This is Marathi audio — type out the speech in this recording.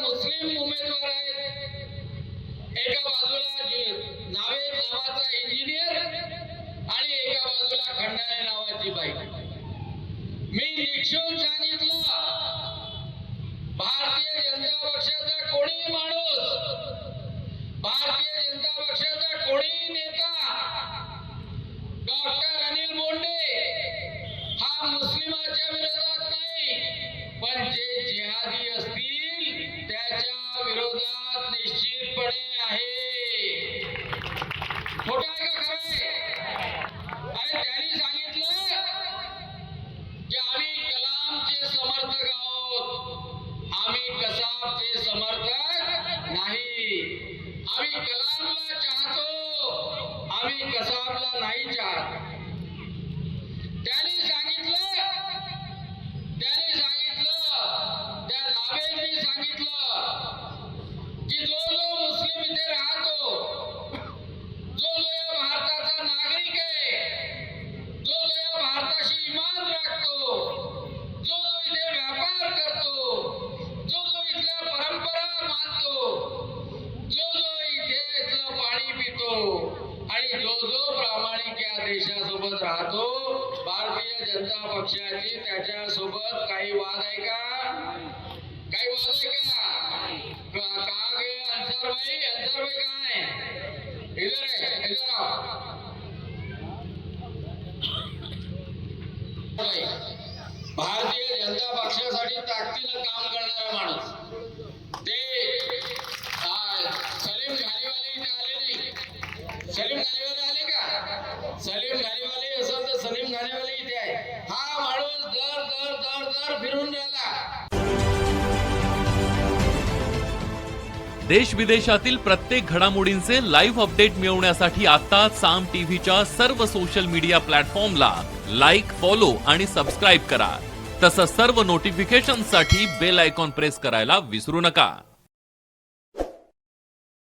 मुस्लिम उमेदवार आहेत, एका बाजूला नावेद नावाचा इंजिनियर आणि एका बाजूला खंडाळे नावाची बाई। मी निक्षून सांगितलं, भारतीय जनता पक्षाचा कोणी माणूस, भारतीय जनता पक्षाचा कोणी नेता डॉक्टर अनिल बोंडे हा मुस्लिमाच्या विरोधात नाही, पण जे जिहादी असतील त्याच्या विरोधात निश्चितपणे आहे। खोटं आहे का खरं आहे? अरे त्यांनी सांगितलं की आम्ही कलामचे समर्थक आहोत, आम्ही कसाबचे समर्थक नाही। आम्ही कलामला चाहतो, आम्ही कसाबला नाही चाहत। त्यांनी सांगितलं, त्या नावेदनी सांगितलं की जो मुस्लिम इथे राहतो, जो या भारताचा नागरिक आहे, जो या भारताशी इमान राखतो, जो इथे व्यापार करतो, जो इथल्या परंपरा मानतो, जो इथलं पाणी पितो आणि जो प्रामाणिक या देशासोबत राहतो, भारतीय जनता पक्षाची त्याच्यासोबत काही वाद आहे का? काही वाद आहे का? कहा गए अंसार भाई कहाँ है? इधर है, इधर आओ। भारतीय जनता पक्षासाठी ताकदीनं काम करणारा माणूस, ते सलीम घालीवाले इथे आले नाही। सलीम घालीवाले आले का? सलीम घालीवाले असेल तर सलीम घालीवाले इथे आहे। हा माणूस दर फिरून राहिला। देश विदेशातील प्रत्येक घडामोडींचे लाईव्ह अपडेट मिळवण्यासाठी आता साम टीव्हीच्या सर्व सोशल मीडिया प्लॅटफॉर्मला लाईक, फॉलो आणि सबस्क्राईब करा। तसंच सर्व नोटिफिकेशनसाठी बेल आयकॉन प्रेस करायला विसरू नका।